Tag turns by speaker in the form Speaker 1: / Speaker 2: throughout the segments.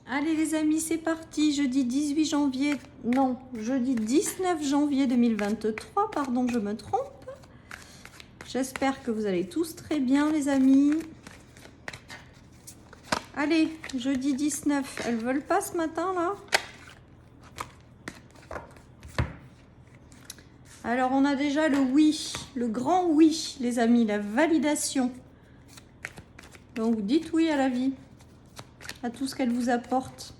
Speaker 1: Allez les amis, c'est parti. Jeudi 18 janvier, non, jeudi 19 janvier 2023, pardon, je me trompe. J'espère que vous allez tous très bien les amis. Allez, jeudi 19, elles veulent pas ce matin là? Alors on a déjà le oui, le grand oui les amis, la validation. Donc dites oui à la vie, à tout ce qu'elle vous apporte.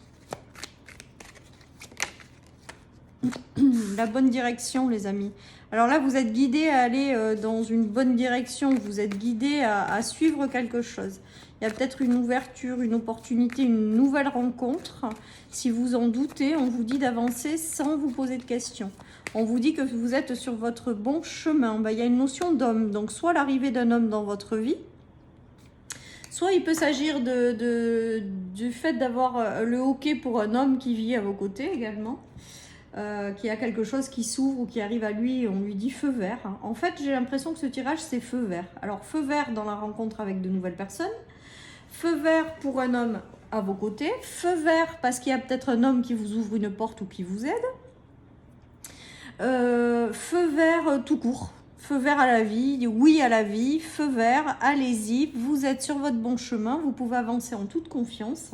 Speaker 1: La bonne direction les amis. Alors là vous êtes guidés à aller dans une bonne direction, vous êtes guidés à suivre quelque chose. Il y a peut-être une ouverture, une opportunité, une nouvelle rencontre. Si vous en doutez, on vous dit d'avancer sans vous poser de questions. On vous dit que vous êtes sur votre bon chemin. Ben, il y a une notion d'homme, donc soit l'arrivée d'un homme dans votre vie, soit il peut s'agir du fait d'avoir le hockey pour un homme qui vit à vos côtés également. Qui a quelque chose qui s'ouvre ou qui arrive à lui et on lui dit feu vert. En fait, j'ai l'impression que ce tirage, c'est feu vert. Alors, feu vert dans la rencontre avec de nouvelles personnes. Feu vert pour un homme à vos côtés. Feu vert parce qu'il y a peut-être un homme qui vous ouvre une porte ou qui vous aide. Feu vert tout court. Feu vert à la vie, oui à la vie, feu vert, allez-y, vous êtes sur votre bon chemin, vous pouvez avancer en toute confiance.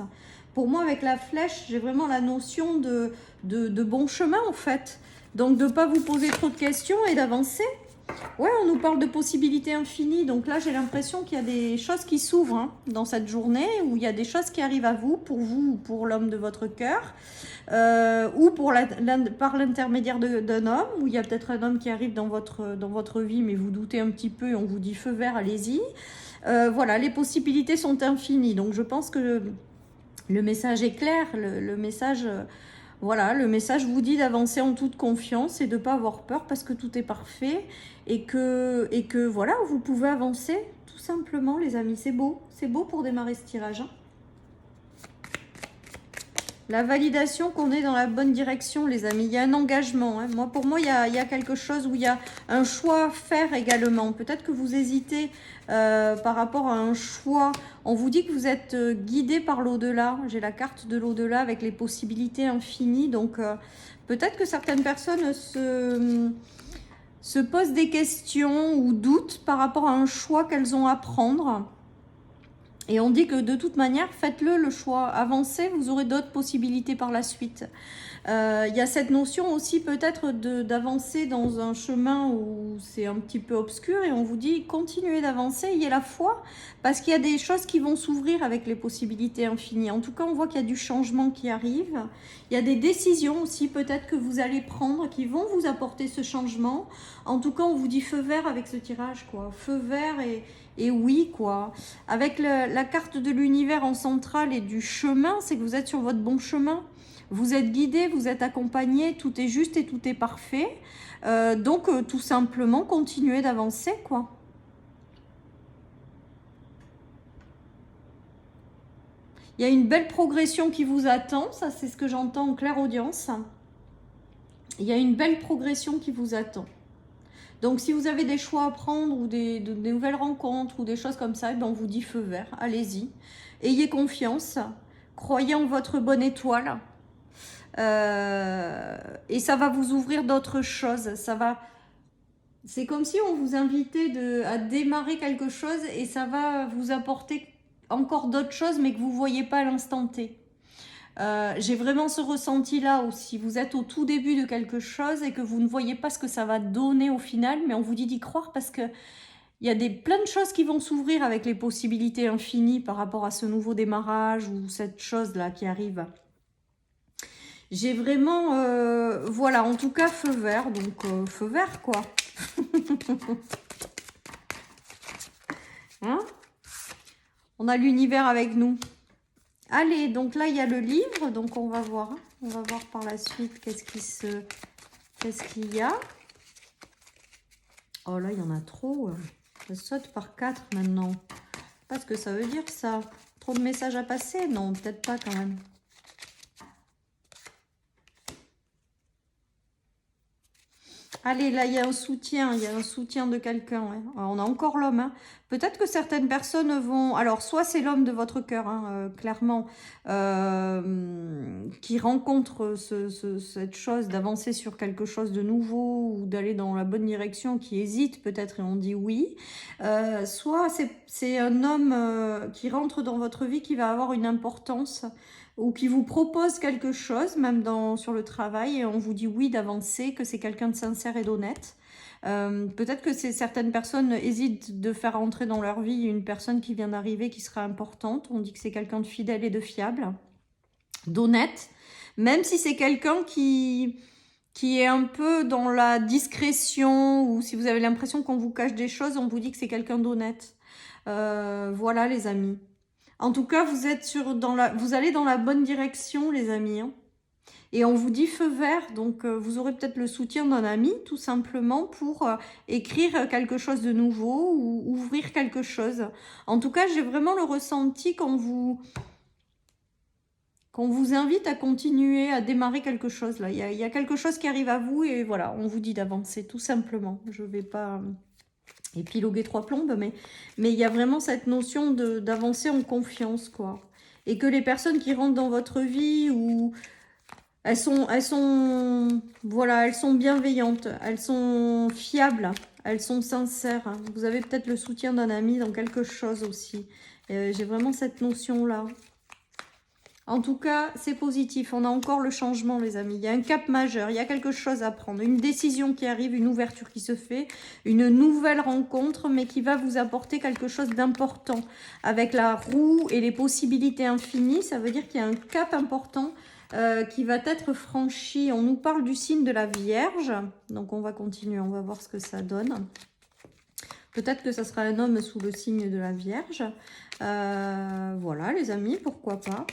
Speaker 1: Pour moi, avec la flèche, j'ai vraiment la notion de bon chemin en fait. Donc de ne pas vous poser trop de questions et d'avancer. Ouais, on nous parle de possibilités infinies. Donc là, j'ai l'impression qu'il y a des choses qui s'ouvrent dans cette journée, où il y a des choses qui arrivent à vous ou pour l'homme de votre cœur, ou par l'intermédiaire d'un homme, où il y a peut-être un homme qui arrive dans votre vie, mais vous doutez un petit peu et on vous dit feu vert, allez-y. Voilà, les possibilités sont infinies. Donc je pense que le message est clair, le message... Voilà, le message vous dit d'avancer en toute confiance et de ne pas avoir peur parce que tout est parfait et que voilà, vous pouvez avancer tout simplement les amis. C'est beau pour démarrer ce tirage. La validation qu'on est dans la bonne direction les amis, il y a un engagement. Pour moi, il y a quelque chose où il y a un choix à faire également. Peut-être que vous hésitez par rapport à un choix. On vous dit que vous êtes guidé par l'au-delà. J'ai la carte de l'au-delà avec les possibilités infinies. Donc peut-être que certaines personnes se posent des questions ou doutent par rapport à un choix qu'elles ont à prendre. Et on dit que de toute manière, faites-le le choix, avancez, vous aurez d'autres possibilités par la suite. Il y a cette notion aussi peut-être d'avancer dans un chemin où c'est un petit peu obscur et on vous dit continuez d'avancer, ayez la foi parce qu'il y a des choses qui vont s'ouvrir avec les possibilités infinies. En tout cas, on voit qu'il y a du changement qui arrive. Il y a des décisions aussi peut-être que vous allez prendre qui vont vous apporter ce changement. En tout cas, on vous dit feu vert avec ce tirage, quoi. Feu vert et oui, quoi. Avec la carte de l'univers en centrale et du chemin, c'est que vous êtes sur votre bon chemin. Vous êtes guidé, vous êtes accompagné, tout est juste et tout est parfait. Donc, tout simplement, continuez d'avancer, quoi. Il y a une belle progression qui vous attend, ça c'est ce que j'entends en clairaudience. Il y a une belle progression qui vous attend. Donc, si vous avez des choix à prendre ou des nouvelles rencontres ou des choses comme ça, on vous dit feu vert, allez-y. Ayez confiance, croyez en votre bonne étoile. Et ça va vous ouvrir d'autres choses. C'est comme si on vous invitait à démarrer quelque chose et ça va vous apporter encore d'autres choses, mais que vous ne voyez pas à l'instant T. J'ai vraiment ce ressenti-là aussi. Vous êtes au tout début de quelque chose et que vous ne voyez pas ce que ça va donner au final, mais on vous dit d'y croire parce que il y a plein de choses qui vont s'ouvrir avec les possibilités infinies par rapport à ce nouveau démarrage ou cette chose-là qui arrive. J'ai vraiment, voilà, en tout cas, feu vert, donc feu vert, quoi. Hein? On a l'univers avec nous. Allez, donc là, il y a le livre, donc on va voir. On va voir par la suite qu'est-ce qu'il y a. Oh là, il y en a trop. Ça saute par 4 maintenant. Pas ce que ça veut dire, ça. Trop de messages à passer? Non, peut-être pas quand même. Allez, là, il y a un soutien de quelqu'un. Ouais. On a encore l'homme. Hein. Peut-être que certaines personnes vont... Alors, soit c'est l'homme de votre cœur, hein, clairement, qui rencontre cette chose d'avancer sur quelque chose de nouveau ou d'aller dans la bonne direction, qui hésite peut-être et on dit oui. Soit c'est un homme qui rentre dans votre vie, qui va avoir une importance ou qui vous propose quelque chose, même sur le travail, et on vous dit oui d'avancer, que c'est quelqu'un de sincère et d'honnête. Peut-être que certaines personnes hésitent de faire entrer dans leur vie une personne qui vient d'arriver, qui sera importante. On dit que c'est quelqu'un de fidèle et de fiable, d'honnête, même si c'est quelqu'un qui est un peu dans la discrétion, ou si vous avez l'impression qu'on vous cache des choses, on vous dit que c'est quelqu'un d'honnête. Voilà les amis. En tout cas, vous allez dans la bonne direction, les amis. Hein. Et on vous dit feu vert, donc vous aurez peut-être le soutien d'un ami, tout simplement, pour écrire quelque chose de nouveau ou ouvrir quelque chose. En tout cas, j'ai vraiment le ressenti qu'on vous invite à continuer, à démarrer quelque chose. Là, il y a quelque chose qui arrive à vous et voilà, on vous dit d'avancer, tout simplement. Je ne vais pas épiloguer trois plombes, mais il y a vraiment cette notion d'avancer en confiance, quoi. Et que les personnes qui rentrent dans votre vie, ou elles sont bienveillantes, elles sont fiables, elles sont sincères. Vous avez peut-être le soutien d'un ami dans quelque chose aussi. J'ai vraiment cette notion-là. En tout cas, c'est positif. On a encore le changement, les amis. Il y a un cap majeur. Il y a quelque chose à prendre. Une décision qui arrive, une ouverture qui se fait, une nouvelle rencontre, mais qui va vous apporter quelque chose d'important. Avec la roue et les possibilités infinies, ça veut dire qu'il y a un cap important qui va être franchi. On nous parle du signe de la Vierge. Donc, on va continuer. On va voir ce que ça donne. Peut-être que ça sera un homme sous le signe de la Vierge. Voilà, les amis, pourquoi pas.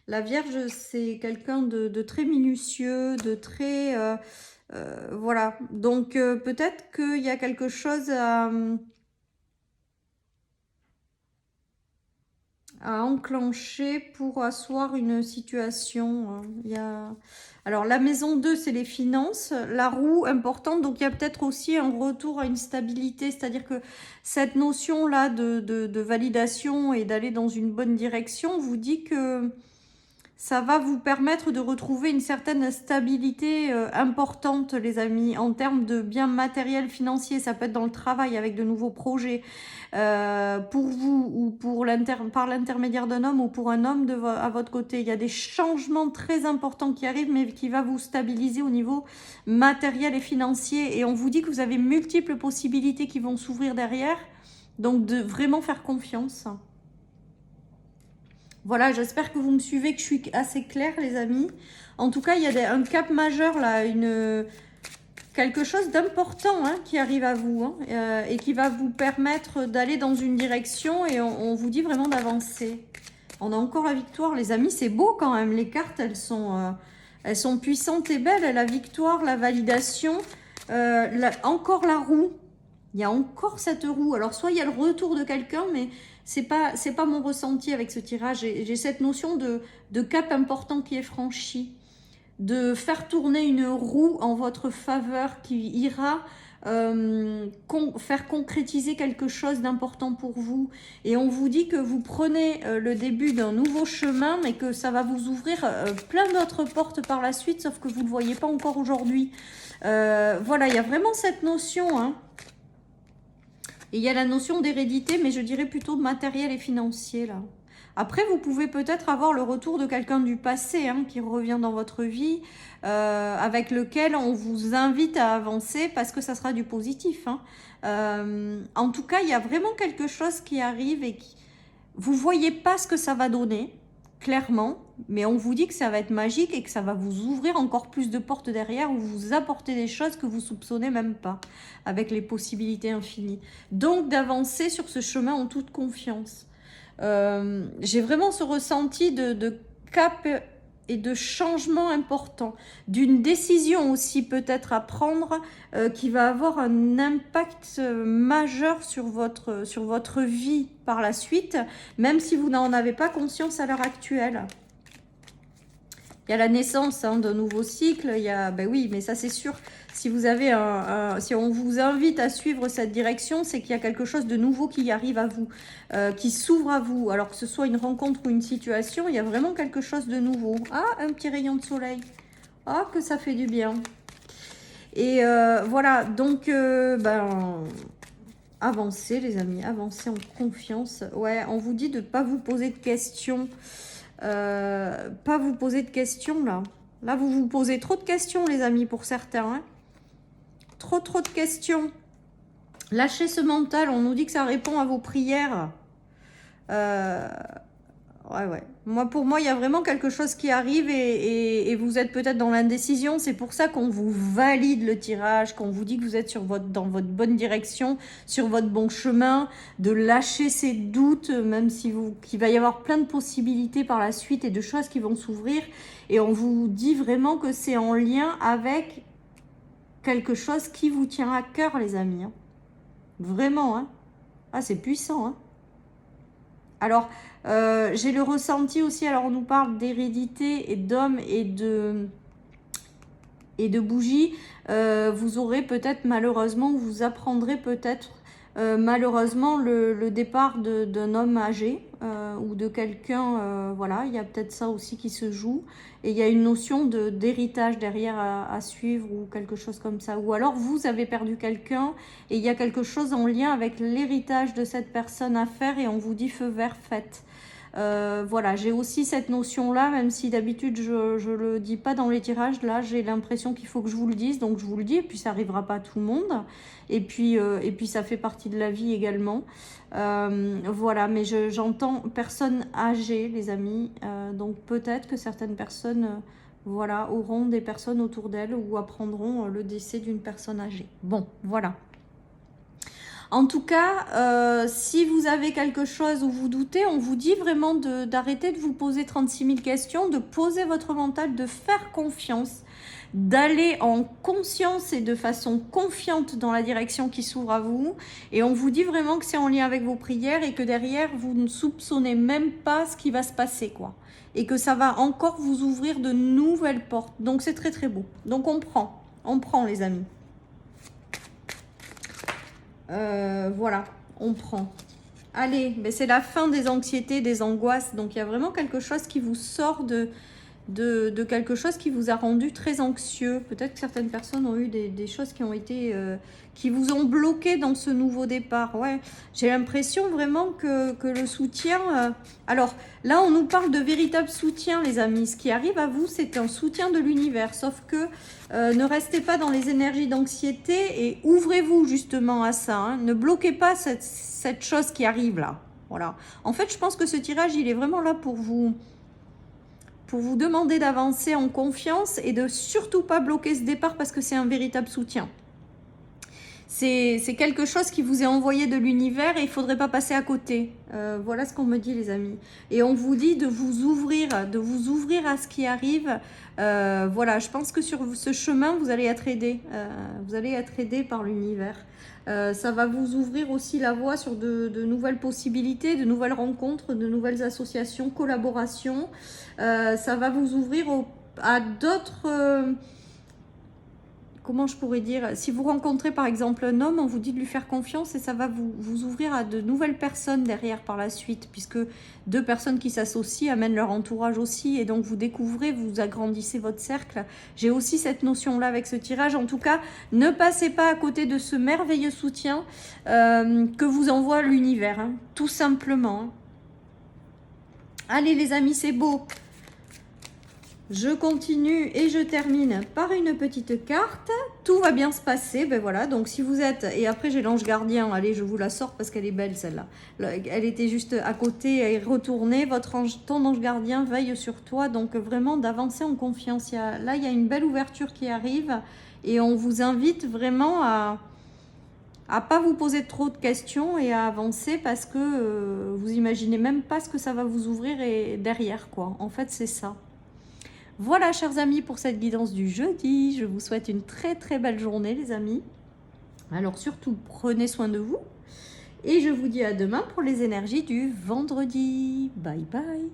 Speaker 1: La Vierge, c'est quelqu'un de très minutieux, de très... voilà. Donc, peut-être qu'il y a quelque chose à enclencher pour asseoir une situation. Alors, la maison 2, c'est les finances. La roue, importante. Donc, il y a peut-être aussi un retour à une stabilité. C'est-à-dire que cette notion-là de validation et d'aller dans une bonne direction vous dit que ça va vous permettre de retrouver une certaine stabilité importante, les amis, en termes de biens matériels, financiers. Ça peut être dans le travail avec de nouveaux projets pour vous ou par l'intermédiaire d'un homme ou pour un homme à votre côté. Il y a des changements très importants qui arrivent, mais qui va vous stabiliser au niveau matériel et financier. Et on vous dit que vous avez multiples possibilités qui vont s'ouvrir derrière. Donc, de vraiment faire confiance. Voilà, j'espère que vous me suivez, que je suis assez claire, les amis. En tout cas, il y a un cap majeur, là, quelque chose d'important qui arrive à vous et qui va vous permettre d'aller dans une direction et on vous dit vraiment d'avancer. On a encore la victoire, les amis, c'est beau quand même. Les cartes, elles sont puissantes et belles. La victoire, la validation, encore la roue. Il y a encore cette roue. Alors, soit il y a le retour de quelqu'un, mais c'est pas mon ressenti avec ce tirage. J'ai cette notion de cap important qui est franchi. De faire tourner une roue en votre faveur qui ira faire concrétiser quelque chose d'important pour vous. Et on vous dit que vous prenez le début d'un nouveau chemin, mais que ça va vous ouvrir plein d'autres portes par la suite, sauf que vous ne le voyez pas encore aujourd'hui. Voilà, il y a vraiment cette notion, Et il y a la notion d'hérédité, mais je dirais plutôt de matériel et financier, là. Après, vous pouvez peut-être avoir le retour de quelqu'un du passé qui revient dans votre vie, avec lequel on vous invite à avancer parce que ça sera du positif. En tout cas, il y a vraiment quelque chose qui arrive et vous ne voyez pas ce que ça va donner, clairement, mais on vous dit que ça va être magique et que ça va vous ouvrir encore plus de portes derrière ou vous apporter des choses que vous soupçonnez même pas, avec les possibilités infinies. Donc, d'avancer sur ce chemin en toute confiance. J'ai vraiment ce ressenti de cap et de changement important, d'une décision aussi peut-être à prendre qui va avoir un impact majeur sur votre vie par la suite, même si vous n'en avez pas conscience à l'heure actuelle. Il y a la naissance hein, d'un nouveau cycle, il y a, ben oui, mais ça c'est sûr, si vous avez si on vous invite à suivre cette direction, c'est qu'il y a quelque chose de nouveau qui arrive à vous, qui s'ouvre à vous. Alors que ce soit une rencontre ou une situation, il y a vraiment quelque chose de nouveau. Ah, un petit rayon de soleil. Ah, que ça fait du bien. Et voilà, donc, ben, avancez les amis, avancez en confiance. Ouais, on vous dit de ne pas vous poser de questions. Pas vous poser de questions là. Là, vous vous posez trop de questions, les amis, pour certains. Hein. Trop de questions. Lâchez ce mental. On nous dit que ça répond à vos prières. Ouais. Pour moi, il y a vraiment quelque chose qui arrive et vous êtes peut-être dans l'indécision. C'est pour ça qu'on vous valide le tirage, qu'on vous dit que vous êtes dans votre bonne direction, sur votre bon chemin, de lâcher ces doutes, même si qu'il va y avoir plein de possibilités par la suite et de choses qui vont s'ouvrir. Et on vous dit vraiment que c'est en lien avec quelque chose qui vous tient à cœur, les amis. Hein. Vraiment, hein. Ah, c'est puissant, hein. Alors, j'ai le ressenti aussi, alors on nous parle d'hérédité et d'hommes et de bougies. Vous aurez peut-être malheureusement, vous apprendrez peut-être malheureusement le départ d'un homme âgé ou de quelqu'un, voilà, il y a peut-être ça aussi qui se joue. Et il y a une notion d'héritage derrière à suivre ou quelque chose comme ça. Ou alors vous avez perdu quelqu'un et il y a quelque chose en lien avec l'héritage de cette personne à faire et on vous dit feu vert, faites. Voilà, j'ai aussi cette notion-là, même si d'habitude je le dis pas dans les tirages. Là, j'ai l'impression qu'il faut que je vous le dise, donc je vous le dis. Et puis ça arrivera pas à tout le monde. Et puis ça fait partie de la vie également. Voilà, mais j'entends personnes âgées, les amis. Donc peut-être que certaines personnes, voilà, auront des personnes autour d'elles ou apprendront le décès d'une personne âgée. Bon, voilà. En tout cas, si vous avez quelque chose où vous doutez, on vous dit vraiment d'arrêter de vous poser 36 000 questions, de poser votre mental, de faire confiance, d'aller en conscience et de façon confiante dans la direction qui s'ouvre à vous. Et on vous dit vraiment que c'est en lien avec vos prières et que derrière, vous ne soupçonnez même pas ce qui va se passer, quoi. Et que ça va encore vous ouvrir de nouvelles portes. Donc c'est très beau. Donc on prend les amis. Voilà, on prend. Allez, mais c'est la fin des anxiétés, des angoisses. Donc il y a vraiment quelque chose qui vous sort de quelque chose qui vous a rendu très anxieux. Peut-être que certaines personnes ont eu des choses qui ont été qui vous ont bloqué dans ce nouveau départ. Ouais, j'ai l'impression vraiment que le soutien... Alors là, on nous parle de véritable soutien, les amis. Ce qui arrive à vous, c'est un soutien de l'univers. Sauf que ne restez pas dans les énergies d'anxiété et ouvrez-vous justement à ça. Hein. Ne bloquez pas cette chose qui arrive là. Voilà. En fait, je pense que ce tirage, il est vraiment là pour vous demander d'avancer en confiance et de surtout pas bloquer ce départ parce que c'est un véritable soutien. C'est quelque chose qui vous est envoyé de l'univers et il ne faudrait pas passer à côté. Voilà ce qu'on me dit, les amis. Et on vous dit de vous ouvrir à ce qui arrive. Voilà, je pense que sur ce chemin, vous allez être aidé. Vous allez être aidé par l'univers. Ça va vous ouvrir aussi la voie sur de nouvelles possibilités, de nouvelles rencontres, de nouvelles associations, collaborations. Ça va vous ouvrir à d'autres... comment je pourrais dire, si vous rencontrez par exemple un homme, on vous dit de lui faire confiance et ça va vous ouvrir à de nouvelles personnes derrière par la suite, puisque deux personnes qui s'associent amènent leur entourage aussi et donc vous découvrez, vous agrandissez votre cercle. J'ai aussi cette notion-là avec ce tirage. En tout cas, ne passez pas à côté de ce merveilleux soutien que vous envoie l'univers, hein, tout simplement. Hein. Allez les amis, c'est beau. Je continue et je termine par une petite carte. Tout va bien se passer. Ben voilà, donc si vous êtes... Et après, j'ai l'ange gardien. Allez, je vous la sors parce qu'elle est belle, celle-là. Elle était juste à côté et retournée. Ton ange gardien veille sur toi. Donc, vraiment, d'avancer en confiance. Là, il y a une belle ouverture qui arrive. Et on vous invite vraiment à pas vous poser trop de questions et à avancer parce que vous imaginez même pas ce que ça va vous ouvrir et derrière, quoi. En fait, c'est ça. Voilà, chers amis, pour cette guidance du jeudi. Je vous souhaite une très belle journée, les amis. Alors, surtout, prenez soin de vous. Et je vous dis à demain pour les énergies du vendredi. Bye bye.